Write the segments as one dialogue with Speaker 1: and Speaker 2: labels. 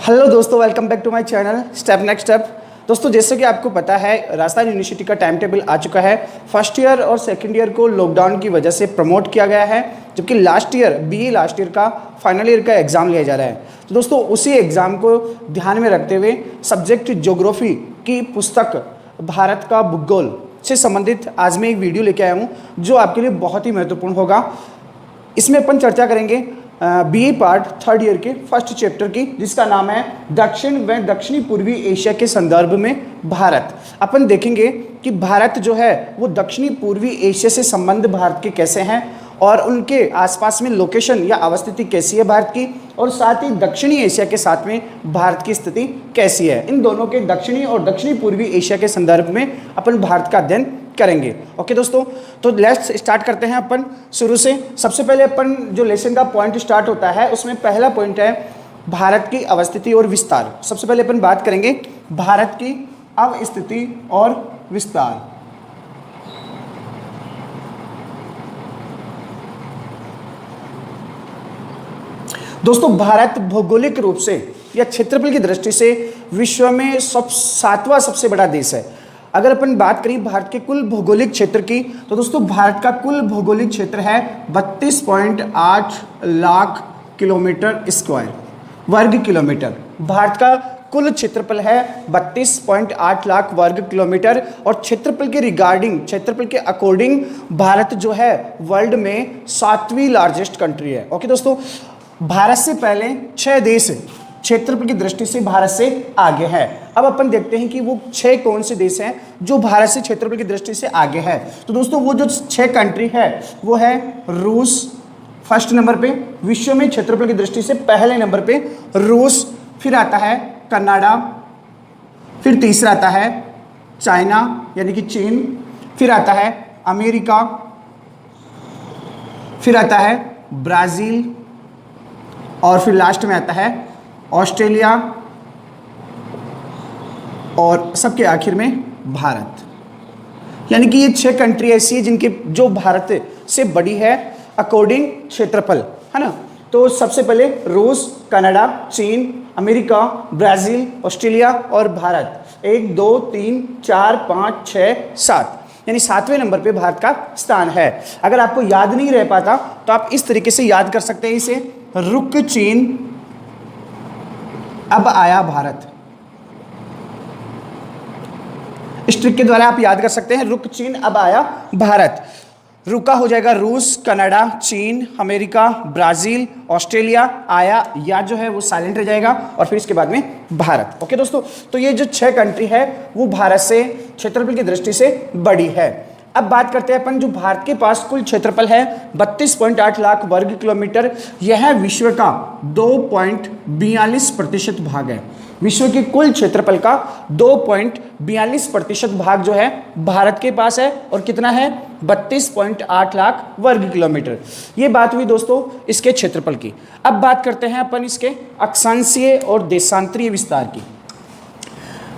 Speaker 1: Hello दोस्तों, welcome back to my channel step next step. दोस्तों, जैसे कि आपको पता है, राजस्थान यूनिवर्सिटी का टाइम टेबल आ चुका है। फर्स्ट ईयर और सेकंड ईयर को लॉकडाउन की वजह से प्रमोट किया गया है, जबकि last year BA last year का फाइनल ईयर का एग्ज़ाम लिया जा रहा है। तो दोस्तों, उसी एग्ज़ाम को ध्यान में रखते हुए सब्जेक्ट ज्योग्राफी की पुस्तक भारत का भूगोल से संबंधित आज मैं एक वीडियो लेके आया हूँ, जो आपके लिए बहुत ही महत्वपूर्ण होगा। इसमें अपन चर्चा करेंगे बीए पार्ट थर्ड ईयर के फर्स्ट चैप्टर की, जिसका नाम है दक्षिण व दक्षिणी पूर्वी एशिया के संदर्भ में भारत। अपन देखेंगे कि भारत जो है वो दक्षिणी पूर्वी एशिया से संबंध भारत के कैसे हैं और उनके आसपास में लोकेशन या अवस्थिति कैसी है भारत की, और साथ ही दक्षिणी एशिया के साथ में भारत की स्थिति कैसी है। इन दोनों के दक्षिणी और दक्षिणी पूर्वी एशिया के संदर्भ में अपन भारत का अध्ययन करेंगे। ओके दोस्तों, तो लेट्स स्टार्ट करते हैं अपन शुरू से। सबसे पहले अपन जो लेसन का पॉइंट स्टार्ट होता है, उसमें पहला पॉइंट है भारत की अवस्थिति और विस्तार। सबसे पहले अपन बात करेंगे भारत की अवस्थिति और विस्तार। दोस्तों, भारत भौगोलिक रूप से या क्षेत्रफल की दृष्टि से विश्व में सातवां सबसे बड़ा देश है। अगर अपन बात करें भारत के कुल भौगोलिक क्षेत्र की, तो दोस्तों भारत का कुल भौगोलिक क्षेत्र है 32.8 लाख किलोमीटर स्क्वायर, वर्ग किलोमीटर। भारत का कुल क्षेत्रफल है 32.8 लाख वर्ग किलोमीटर, और क्षेत्रफल के रिगार्डिंग, क्षेत्रफल के अकॉर्डिंग भारत जो है वर्ल्ड में 7वीं लार्जेस्ट कंट्री है। ओके दोस्तों, भारत से पहले 6 देश क्षेत्रफल की दृष्टि से भारत से आगे है। अब अपन देखते हैं कि वो 6 कौन से देश हैं जो भारत से क्षेत्रफल की दृष्टि से आगे है। तो दोस्तों, वो जो 6 कंट्री है वो है रूस फर्स्ट नंबर पे, विश्व में क्षेत्रफल की दृष्टि से पहले नंबर पे रूस। फिर आता है कनाडा, फिर तीसरा आता है चाइना यानी कि चीन, फिर आता है अमेरिका, फिर आता है ब्राज़ील, और फिर लास्ट में आता है ऑस्ट्रेलिया, और सबके आखिर में भारत। यानी कि ये 6 कंट्री ऐसी है जिनके जो भारत से बड़ी है अकॉर्डिंग क्षेत्रफल, है ना। तो सबसे पहले रूस, कनाडा, चीन, अमेरिका, ब्राज़ील, ऑस्ट्रेलिया और भारत। 1 2 3 4 5 6 7, यानी 7वें नंबर पे भारत का स्थान है। अगर आपको याद नहीं रह पाता तो आप इस तरीके से याद कर सकते हैं इसे, रुक चीन अब आया भारत। इस ट्रिक के द्वारा आप याद कर सकते हैं, रुक चीन अब आया भारत। रुका हो जाएगा रूस, कनाडा, चीन, अमेरिका, ब्राज़ील, ऑस्ट्रेलिया, आया या जो है वो साइलेंट रह जाएगा, और फिर इसके बाद में भारत। ओके दोस्तों, तो ये जो 6 कंट्री है वो भारत से क्षेत्रफल की दृष्टि से बड़ी है। अब बात करते हैं अपन, जो भारत के पास कुल क्षेत्रफल है 32.8 लाख वर्ग किलोमीटर, यह विश्व का 2.42% भाग है। विश्व के कुल क्षेत्रफल का 2.42% भाग जो है भारत के पास है, और कितना है 32.8 लाख वर्ग किलोमीटर। ये बात हुई दोस्तों इसके क्षेत्रफल की। अब बात करते हैं अपन इसके अक्षांशीय और देशांतरीय विस्तार की।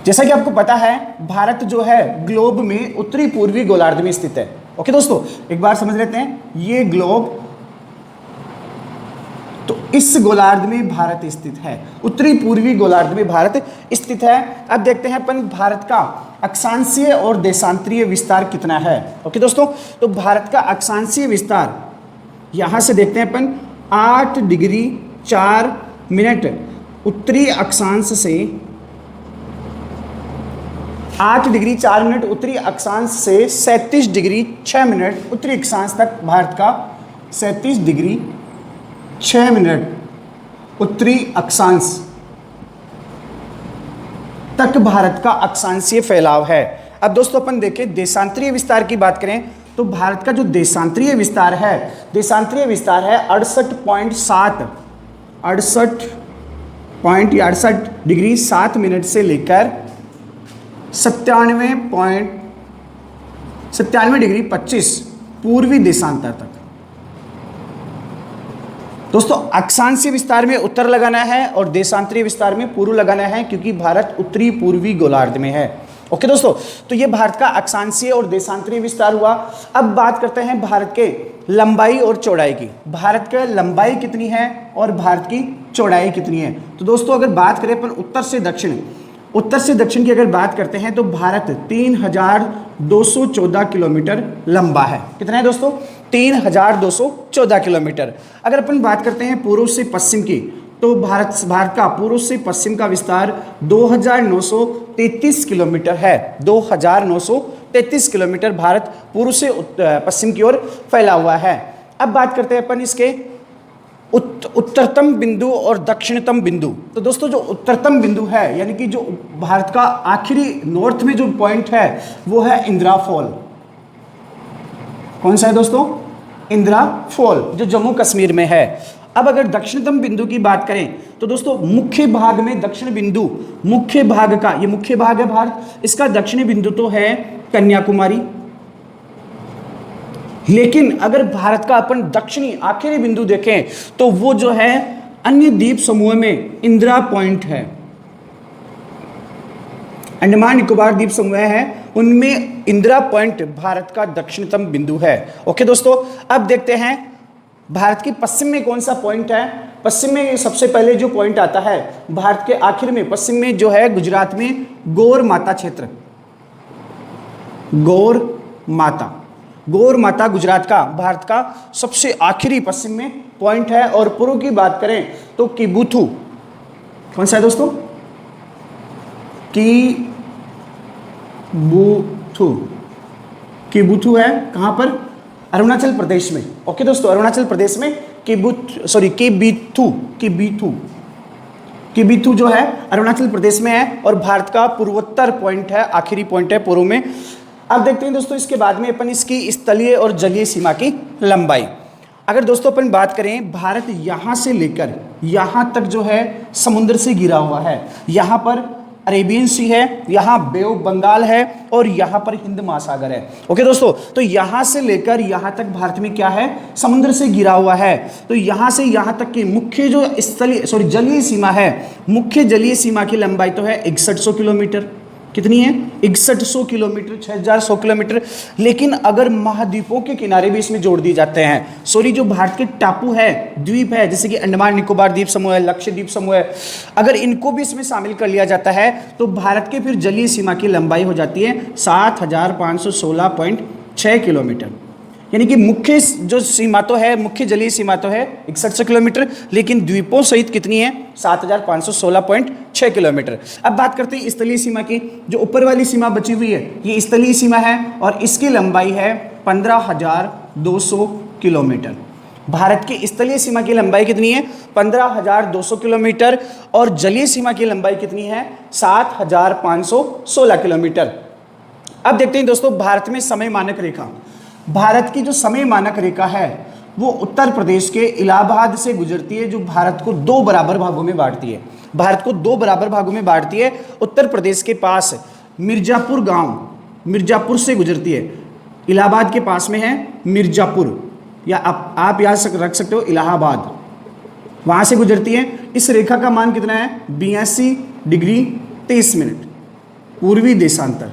Speaker 1: जैसा कि आपको पता है, भारत जो है ग्लोब में उत्तरी पूर्वी गोलार्ध में स्थित है। ओके दोस्तों, एक बार समझ लेते हैं, ये ग्लोब, तो इस गोलार्ध में भारत स्थित है, उत्तरी पूर्वी गोलार्ध में भारत स्थित है। अब देखते हैं अपन भारत का अक्षांशीय और देशांतरीय विस्तार कितना है। ओके दोस्तों, तो भारत का अक्षांशीय विस्तार यहां से देखते हैं अपन, 8 डिग्री 4 मिनट उत्तरी अक्षांश से, 8 डिग्री 4 मिनट उत्तरी अक्षांश से 37 डिग्री 6 मिनट उत्तरी अक्षांश तक भारत का, 37 डिग्री 6 मिनट उत्तरी अक्षांश तक भारत का अक्षांशीय फैलाव है। अब दोस्तों अपन देखें देशांतरीय विस्तार की बात करें, तो भारत का जो देशांतरीय विस्तार है 68 डिग्री 7 मिनट से लेकर 97 डिग्री 25 पूर्वी देशांतर तक। दोस्तों, अक्षांशीय विस्तार में उत्तर लगाना है और देशांतरीय विस्तार में पूर्व लगाना है, क्योंकि भारत उत्तरी पूर्वी गोलार्ध में है। ओके दोस्तों, तो ये भारत का अक्षांशीय और देशांतरीय विस्तार हुआ। अब बात करते हैं भारत के लंबाई और चौड़ाई की, भारत का लंबाई कितनी है और भारत की चौड़ाई कितनी है। तो दोस्तों अगर बात करें अपन उत्तर से दक्षिण की अगर बात करते हैं तो भारत 3214 किलोमीटर लंबा है। कितना है दोस्तों? 3214 किलोमीटर। अगर अपन बात करते हैं पूर्व से पश्चिम की, तो भारत का पूर्व से पश्चिम का विस्तार 2933 किलोमीटर है। 2933 किलोमीटर भारत पूर्व से पश्चिम की ओर फैला हुआ है। अब बात करते हैं अपन इसके उत्तरतम बिंदु और दक्षिणतम बिंदु। तो दोस्तों जो उत्तरतम बिंदु है, यानी कि जो भारत का आखिरी नॉर्थ में जो पॉइंट है, वो है इंदिरा फॉल। कौन सा है दोस्तों? इंदिरा फॉल, जो जम्मू कश्मीर में है। अब अगर दक्षिणतम बिंदु की बात करें तो दोस्तों मुख्य भाग में दक्षिण बिंदु, मुख्य भाग का, ये मुख्य भाग है भारत, इसका दक्षिणी बिंदु तो है कन्याकुमारी। लेकिन अगर भारत का अपन दक्षिणी आखिरी बिंदु देखें तो वो जो है अन्य द्वीप समूह में इंदिरा पॉइंट है। अंडमान निकोबार द्वीप समूह है, उनमें इंदिरा पॉइंट भारत का दक्षिणतम बिंदु है। ओके दोस्तों, अब देखते हैं भारत की पश्चिम में कौन सा पॉइंट है। पश्चिम में सबसे पहले जो पॉइंट आता है भारत के आखिर में, पश्चिम में जो है गुजरात में गौर माता क्षेत्र, गौर माता गुजरात का, भारत का सबसे आखिरी पश्चिम में पॉइंट है। और पूर्व की बात करें तो किबुथु, कौन सा है दोस्तों? किबुथु है, कहां पर? अरुणाचल प्रदेश में। ओके दोस्तों, अरुणाचल प्रदेश में किबुथु जो है अरुणाचल प्रदेश में है और भारत का पूर्वोत्तर पॉइंट है, आखिरी पॉइंट है पूर्व में। अब देखते हैं दोस्तों इसके बाद में अपन इसकी स्थलीय और जलीय सीमा की लंबाई। अगर दोस्तों अपन बात करें, भारत यहां से लेकर यहां तक जो है समुद्र से घिरा हुआ है। यहां पर अरेबियन सी है, यहाँ बे ऑफ बंगाल है और यहाँ पर हिंद महासागर है। ओके दोस्तों, तो यहाँ से लेकर यहाँ तक भारत में क्या है? समुद्र से घिरा हुआ है। तो यहाँ से यहाँ तक की मुख्य जो जलीय सीमा है, मुख्य जलीय सीमा की लंबाई तो है 6100 किलोमीटर। कितनी है? 6100 किलोमीटर, 6100 किलोमीटर। लेकिन अगर महाद्वीपों के किनारे भी इसमें जोड़ दिए जाते हैं, जो भारत के टापू है, द्वीप है, जैसे कि अंडमान निकोबार द्वीप समूह है, लक्षद्वीप समूह है, अगर इनको भी इसमें शामिल कर लिया जाता है तो भारत के फिर जलीय सीमा की लंबाई हो जाती है 7516.6 किलोमीटर। यानी कि मुख्य जो सीमा तो है, मुख्य जलीय सीमा तो है 6100 किलोमीटर, लेकिन द्वीपों सहित कितनी है? 7516.6 किलोमीटर। अब बात करते हैं स्थलीय सीमा की। जो ऊपर वाली सीमा बची हुई है ये स्थलीय सीमा है और इसकी लंबाई है 15200 किलोमीटर। भारत की स्थलीय सीमा की लंबाई कितनी है? 15200 किलोमीटर और जलीय सीमा की लंबाई कितनी है? 7516 किलोमीटर। अब देखते हैं दोस्तों भारत में समय मानक रेखा। भारत की जो समय मानक रेखा है वो उत्तर प्रदेश के इलाहाबाद से गुजरती है, जो भारत को 2 बराबर भागों में बांटती है। भारत को 2 बराबर भागों में बांटती है। उत्तर प्रदेश के पास मिर्जापुर गांव, मिर्जापुर से गुजरती है। इलाहाबाद के पास में है मिर्जापुर, या आप याद रख सकते हो इलाहाबाद, वहां से गुजरती है। इस रेखा का मान कितना है? 82 डिग्री 23 मिनट पूर्वी देशांतर।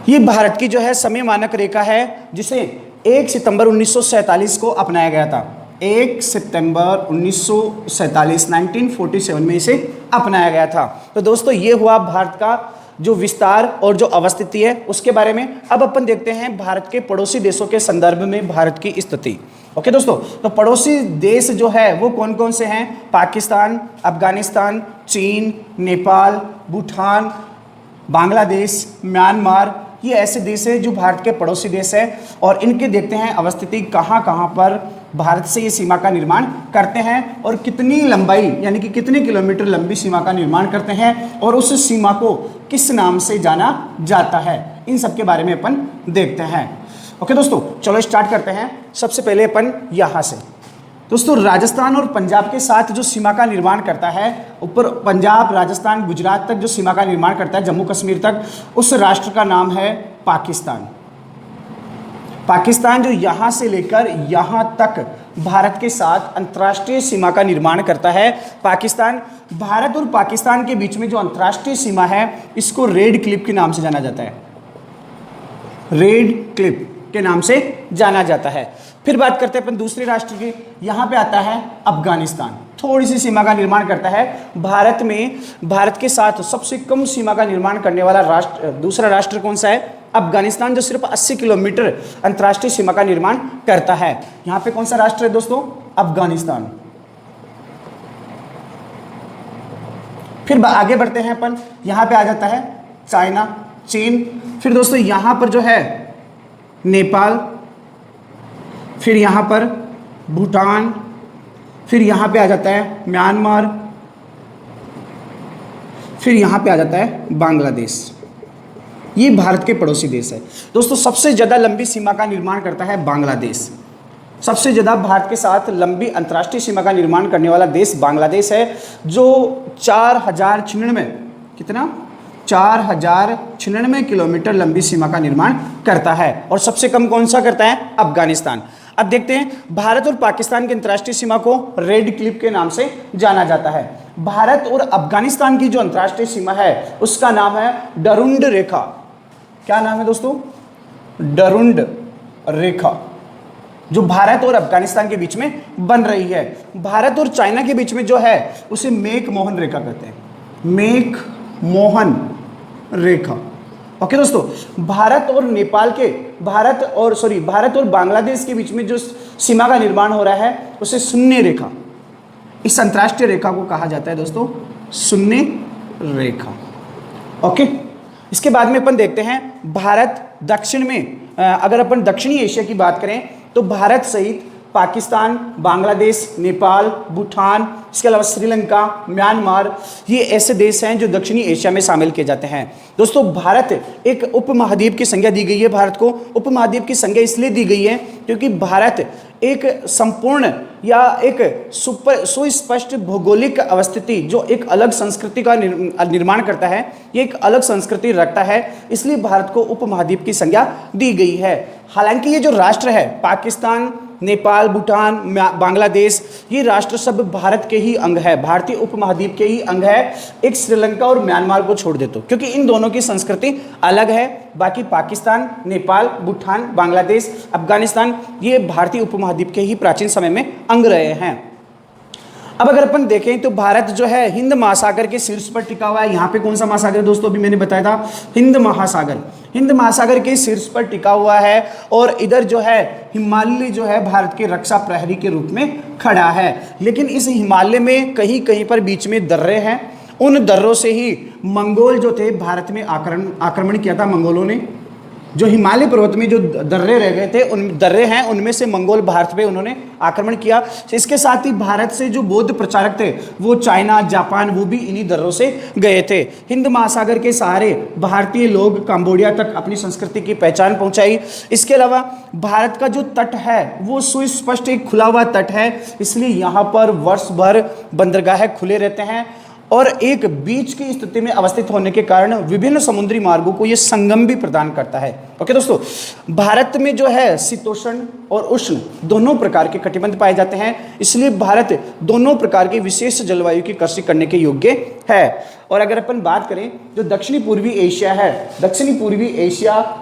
Speaker 1: ये भारत की जो है समय मानक रेखा है, जिसे 1 सितंबर 1947 को अपनाया गया था। 1 सितंबर 1947 1947 में इसे अपनाया गया था। तो दोस्तों ये हुआ भारत का जो विस्तार और जो अवस्थिति है उसके बारे में। अब अपन देखते हैं भारत के पड़ोसी देशों के संदर्भ में भारत की स्थिति। ओके दोस्तों, तो पड़ोसी देश जो है वो कौन कौन से हैं? पाकिस्तान, अफगानिस्तान, चीन, नेपाल, भूटान, बांग्लादेश, म्यांमार, ये ऐसे देश हैं जो भारत के पड़ोसी देश हैं। और इनके देखते हैं अवस्थिति कहाँ कहाँ पर भारत से ये सीमा का निर्माण करते हैं और कितनी लंबाई यानी कि कितने किलोमीटर लंबी सीमा का निर्माण करते हैं और उस सीमा को किस नाम से जाना जाता है, इन सब के बारे में अपन देखते हैं। ओके दोस्तों, चलो स्टार्ट करते हैं। सबसे पहले अपन यहाँ से दोस्तों राजस्थान और पंजाब के साथ जो सीमा का निर्माण करता है, ऊपर पंजाब, राजस्थान, गुजरात तक जो सीमा का निर्माण करता है, जम्मू कश्मीर तक, उस राष्ट्र का नाम है पाकिस्तान। पाकिस्तान जो यहाँ से लेकर यहाँ तक भारत के साथ अंतर्राष्ट्रीय सीमा का निर्माण करता है। पाकिस्तान, भारत और पाकिस्तान के बीच में जो अंतर्राष्ट्रीय सीमा है इसको रेड क्लिफ के नाम से जाना जाता है। रेड क्लिफ के नाम से जाना जाता है। फिर बात करते हैं अपन दूसरे राष्ट्र की। यहाँ पे आता है अफगानिस्तान, थोड़ी सी सीमा का निर्माण करता है। भारत में भारत के साथ सबसे कम सीमा का निर्माण करने वाला राष्ट्र, दूसरा राष्ट्र कौन सा है? अफगानिस्तान, जो सिर्फ 80 किलोमीटर अंतर्राष्ट्रीय सीमा का निर्माण करता है। यहाँ पे कौन सा राष्ट्र है दोस्तों? अफगानिस्तान। फिर आगे बढ़ते हैं अपन, यहाँ पे आ जाता है चाइना, चीन। फिर दोस्तों यहाँ पर जो है नेपाल, फिर यहाँ पर भूटान, फिर यहाँ पे आ जाता है म्यांमार, फिर यहाँ पे आ जाता है बांग्लादेश। ये भारत के पड़ोसी देश है दोस्तों। सबसे ज़्यादा लंबी सीमा का निर्माण करता है बांग्लादेश। सबसे ज़्यादा भारत के साथ लंबी अंतर्राष्ट्रीय सीमा का निर्माण करने वाला देश बांग्लादेश है, जो 4096 कितना 4096 किलोमीटर लंबी सीमा का निर्माण करता है। और सबसे कम कौन सा करता है? अफगानिस्तान। अब देखते हैं, भारत और पाकिस्तान की अंतर्राष्ट्रीय सीमा को रेड क्लिफ के नाम से जाना जाता है। भारत और अफगानिस्तान की जो अंतर्राष्ट्रीय सीमा है उसका नाम है डरुंड रेखा। क्या नाम है दोस्तों? डरुंड रेखा, जो भारत और अफगानिस्तान के बीच में बन रही है। भारत और चाइना के बीच में जो है उसे मेक मोहन रेखा कहते हैं, मेक मोहन रेखा। ओके दोस्तों, भारत और बांग्लादेश के बीच में जो सीमा का निर्माण हो रहा है उसे शून्य रेखा, इस अंतर्राष्ट्रीय रेखा को कहा जाता है दोस्तों शून्य रेखा। ओके, इसके बाद में अपन देखते हैं भारत दक्षिण में, अगर अपन दक्षिणी एशिया की बात करें तो भारत सहित पाकिस्तान, बांग्लादेश, नेपाल, भूटान, इसके अलावा श्रीलंका, म्यांमार, ये ऐसे देश हैं जो दक्षिणी एशिया में शामिल किए जाते हैं। दोस्तों भारत एक उपमहाद्वीप की संज्ञा दी गई है। भारत को उपमहाद्वीप की संज्ञा इसलिए दी गई है क्योंकि भारत एक संपूर्ण या एक सुस्पष्ट भौगोलिक अवस्थिति, जो एक अलग संस्कृति का निर्माण करता है, ये एक अलग संस्कृति रखता है, इसलिए भारत को उपमहाद्वीप की संज्ञा दी गई है। हालांकि ये जो राष्ट्र है पाकिस्तान, नेपाल, भूटान, बांग्लादेश, ये राष्ट्र सब भारत के ही अंग है, भारतीय उपमहाद्वीप के ही अंग है। एक श्रीलंका और म्यांमार को छोड़ दे तो, क्योंकि इन दोनों की संस्कृति अलग है। बाकी पाकिस्तान, नेपाल, भूटान, बांग्लादेश, अफगानिस्तान, ये भारतीय उपमहाद्वीप के ही प्राचीन समय में अंग रहे हैं। अब अगर अपन देखें तो भारत जो है हिंद महासागर के शीर्ष पर टिका हुआ है। यहाँ पे कौन सा महासागर है दोस्तों? अभी मैंने बताया था हिंद महासागर। हिंद महासागर के शीर्ष पर टिका हुआ है और इधर जो है हिमालय जो है भारत के रक्षा प्रहरी के रूप में खड़ा है। लेकिन इस हिमालय में कहीं कहीं पर बीच में दर्रे हैं। उन दर्रों से ही मंगोल जो थे भारत में आक्रमण किया था। मंगोलों ने जो हिमालय पर्वत में जो दर्रे रह गए थे, उन दर्रे हैं उनमें से मंगोल भारत पे उन्होंने आक्रमण किया। इसके साथ ही भारत से जो बौद्ध प्रचारक थे वो चाइना, जापान, वो भी इन्हीं दर्रों से गए थे। हिंद महासागर के सहारे भारतीय लोग कंबोडिया तक अपनी संस्कृति की पहचान पहुंचाई। इसके अलावा भारत का जो तट है वो सुस्पष्ट एक खुला हुआ तट है, इसलिए यहाँ पर वर्ष भर बंदरगाह खुले रहते हैं और एक बीच की स्थिति में अवस्थित होने के कारण विभिन्न समुद्री मार्गों को यह संगम भी प्रदान करता है। ओके दोस्तों, भारत में जो है शीतोष्ण और उष्ण दोनों प्रकार के कटिबंध पाए जाते हैं, इसलिए भारत दोनों प्रकार की विशेष जलवायु की कृषि करने के योग्य है। और अगर अपन बात करें जो दक्षिणी पूर्वी एशिया है, दक्षिणी पूर्वी एशिया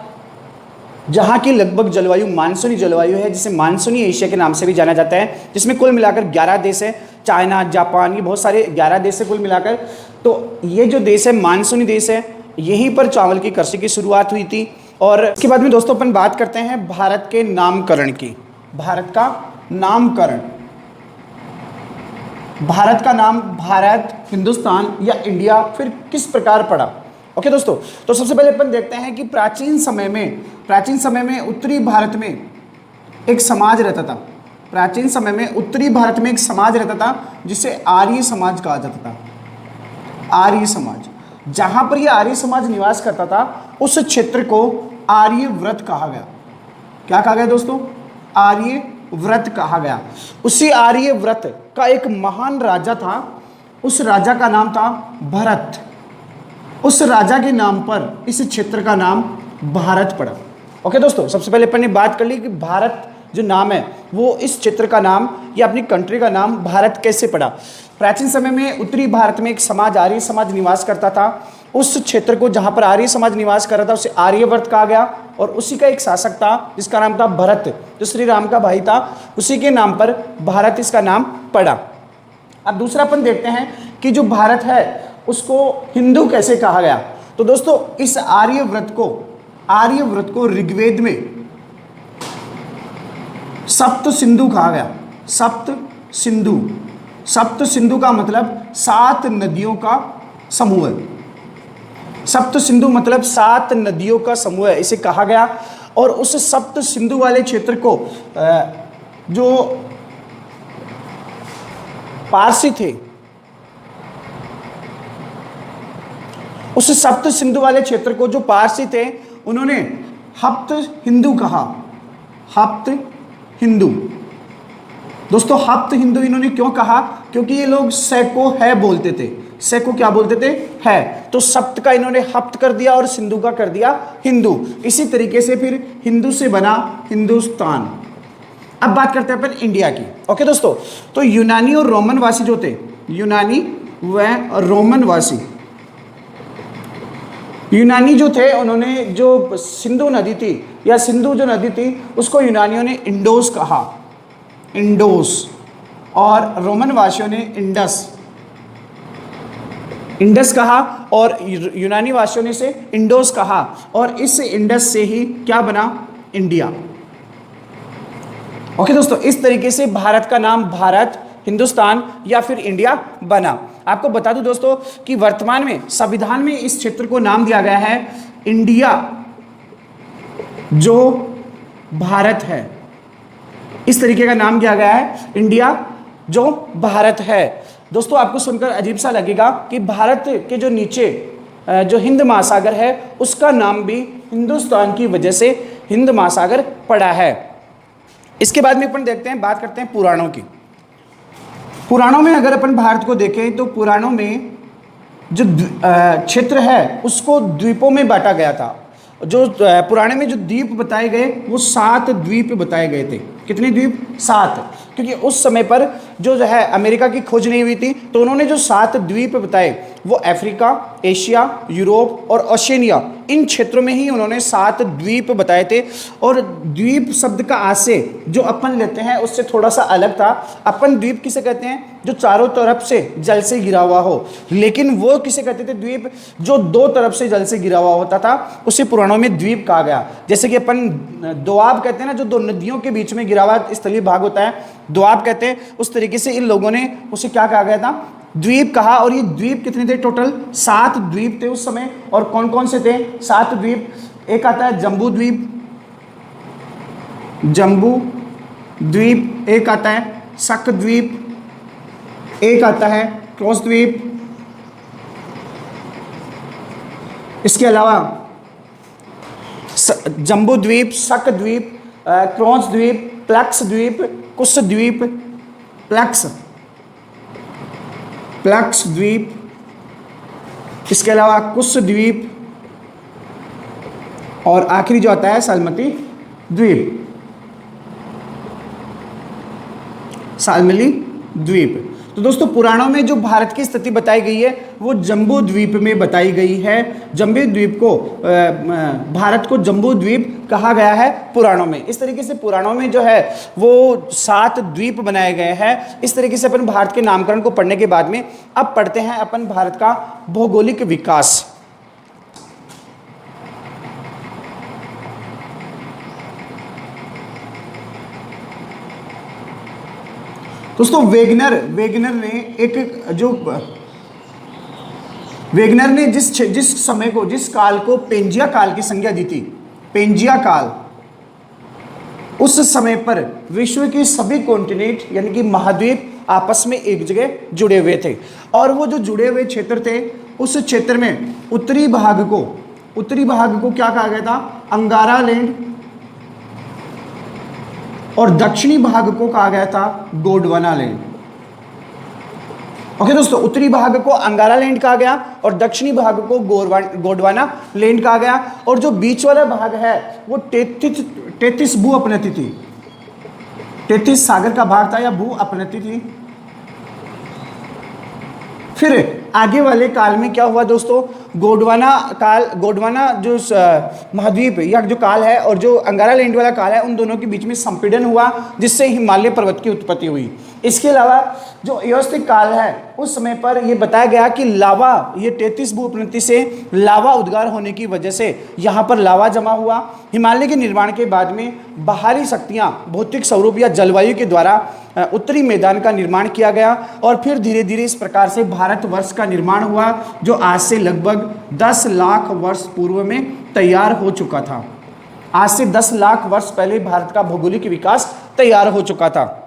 Speaker 1: जहाँ की लगभग जलवायु मानसूनी जलवायु है, जिसे मानसूनी एशिया के नाम से भी जाना जाता है, जिसमें कुल मिलाकर 11 देश है। चाइना, जापान, ये बहुत सारे 11 देश है कुल मिलाकर। तो ये जो देश है मानसूनी देश है, यहीं पर चावल की कृषि की शुरुआत हुई थी। और इसके बाद में दोस्तों अपन बात करते हैं भारत के नामकरण की। भारत का नामकरण, भारत का नाम भारत, हिंदुस्तान या इंडिया फिर किस प्रकार पड़ा? ओके दोस्तों, तो सबसे पहले अपन देखते हैं कि प्राचीन समय में उत्तरी भारत में एक समाज रहता था। प्राचीन समय में उत्तरी भारत में एक समाज रहता था जिसे आर्य समाज कहा जाता था। आर्य समाज, जहां पर यह आर्य समाज निवास करता था उस क्षेत्र को आर्यव्रत कहा गया। क्या कहा गया दोस्तों? आर्यव्रत कहा गया। उसी आर्यव्रत का एक महान राजा था, उस राजा का नाम था भरत। उस राजा के नाम पर इस क्षेत्र का नाम भारत पड़ा। ओके दोस्तों, सबसे पहले अपन ने बात कर ली कि भारत जो नाम है वो इस क्षेत्र का नाम या अपनी कंट्री का नाम भारत कैसे पड़ा। प्राचीन समय में उत्तरी भारत में एक समाज, आर्य समाज निवास करता था उस क्षेत्र को जहां पर आर्य समाज निवास कर रहा था उसे आर्यवर्त कहा गया, और उसी का एक शासक था जिसका नाम था भरत, जो श्री राम का भाई था, उसी के नाम पर भारत इसका नाम पड़ा। अब दूसरा अपन देखते हैं कि जो भारत है उसको हिंदू कैसे कहा गया। तो दोस्तों इस आर्यव्रत को ऋग्वेद में सप्त सिंधु कहा गया। सप्त सिंधु का मतलब 7 नदियों का समूह है। सप्त सिंधु मतलब 7 नदियों का समूह है, इसे कहा गया। और उस सप्त सिंधु वाले क्षेत्र को जो पारसी थे, उस सप्त सिंधु वाले क्षेत्र को जो पारसी थे उन्होंने हप्त हिंदू कहा। हप्त हिंदू। दोस्तों हप्त हिंदू इन्होंने क्यों कहा? क्योंकि ये लोग सैको है बोलते थे। सैको क्या बोलते थे? है। तो सप्त का इन्होंने हप्त कर दिया और सिंधु का कर दिया हिंदू। इसी तरीके से फिर हिंदू से बना हिंदुस्तान। अब बात करते हैं अपन इंडिया की। ओके दोस्तों, तो यूनानी और रोमन वासी जो थे, यूनानी व रोमन वासी, यूनानी जो थे उन्होंने जो सिंधु नदी थी या सिंधु जो नदी थी उसको यूनानियों ने इंडोस कहा, इंडोस। और रोमन वासियों ने इंडस कहा, और यूनानी वासियों ने इसे इंडोस कहा। और इस इंडस से ही क्या बना? इंडिया। ओके दोस्तों, इस तरीके से भारत का नाम भारत, हिंदुस्तान या फिर इंडिया बना। आपको बता दूं दोस्तों कि वर्तमान में संविधान में इस क्षेत्र को नाम दिया गया है इंडिया जो भारत है। इस तरीके का नाम दिया गया है इंडिया जो भारत है। दोस्तों आपको सुनकर अजीब सा लगेगा कि भारत के जो नीचे जो हिंद महासागर है उसका नाम भी हिंदुस्तान की वजह से हिंद महासागर पड़ा है। इसके बाद में अपन देखते हैं, बात करते हैं पुराणों की। पुराणों में अगर अपन भारत को देखें तो पुराणों में जो क्षेत्र है उसको द्वीपों में बांटा गया था। जो पुराणे में जो द्वीप बताए गए वो 7 द्वीप बताए गए थे। कितने द्वीप? 7। क्योंकि उस समय पर जो है अमेरिका की खोज नहीं हुई थी, तो उन्होंने जो 7 द्वीप बताए वो अफ्रीका, एशिया, यूरोप और ओशिनिया, इन क्षेत्रों में ही उन्होंने 7 द्वीप बताए थे। और द्वीप शब्द का आशय जो अपन लेते हैं उससे थोड़ा सा अलग था। अपन द्वीप किसे कहते हैं? जो चारों तरफ से जल से घिरा हुआ हो। लेकिन वो किसे कहते थे? द्वीप जो 2 तरफ से जल से घिरा हुआ होता था उसे पुराणों में द्वीप कहा गया। जैसे कि अपन दोआब कहते हैं ना, जो 2 नदियों के बीच में गिरा हुआ स्थलीय भाग होता है, दोआब कहते हैं। उस तरीके से इन लोगों ने उसे क्या कहा गया था? द्वीप कहा। और ये द्वीप कितने थे? टोटल 7 द्वीप थे उस समय। और कौन कौन से थे 7 द्वीप? एक आता है जम्बू द्वीप, एक आता है शक द्वीप, एक आता है क्रॉस द्वीप, इसके अलावा जम्बू द्वीप, शक द्वीप, क्रॉस द्वीप, प्लक्स द्वीप, कुश द्वीप, प्लक्स द्वीप, इसके अलावा कुश द्वीप, और आखिरी जो आता है सालमती द्वीप, सालमली द्वीप। तो दोस्तों पुराणों में जो भारत की स्थिति बताई गई है वो जम्बू द्वीप में बताई गई है। जम्बू द्वीप को भारत को जम्बू द्वीप कहा गया है पुराणों में। इस तरीके से पुराणों में जो है वो 7 द्वीप बनाए गए हैं। इस तरीके से अपन भारत के नामकरण को पढ़ने के बाद में अब पढ़ते हैं अपन भारत का भौगोलिक विकास। दोस्तों वेगनर ने जिस समय को, जिस काल को पेंजिया काल की संज्ञा दी थी, पेंजिया काल, उस समय पर विश्व के सभी कॉन्टिनेंट यानी कि महाद्वीप आपस में एक जगह जुड़े हुए थे। और वो जो जुड़े हुए क्षेत्र थे उस क्षेत्र में उत्तरी भाग को क्या कहा गया था? अंगारा लैंड, और दक्षिणी भाग को कहा गया था गोंडवाना लैंड। ओके दोस्तों, उत्तरी भाग को अंगारा लैंड कहा गया और दक्षिणी भाग को गोंडवाना लैंड कहा गया। और जो बीच वाला भाग है वो 33 भू अपनति थी, 33 सागर का भाग था या भू अपनति थी। फिर आगे वाले काल में क्या हुआ दोस्तों, गोंडवाना जो महाद्वीप या जो काल है और जो अंगारा लैंड वाला काल है, उन दोनों के बीच में संपीड़न हुआ, जिससे हिमालय पर्वत की उत्पत्ति हुई। इसके अलावा जो एओस्टिक काल है, उस समय पर यह बताया गया कि लावा, ये 33 भूप्रणति से लावा उद्गार होने की वजह से यहाँ पर लावा जमा हुआ। हिमालय के निर्माण के बाद में बाहरी शक्तियाँ, भौतिक स्वरूप या जलवायु के द्वारा उत्तरी मैदान का निर्माण किया गया और फिर धीरे धीरे इस प्रकार से भारतवर्ष का निर्माण हुआ, जो आज से लगभग 10 लाख वर्ष पूर्व में तैयार हो चुका था। आज से 10 लाख वर्ष पहले भारत का भौगोलिक विकास तैयार हो चुका था।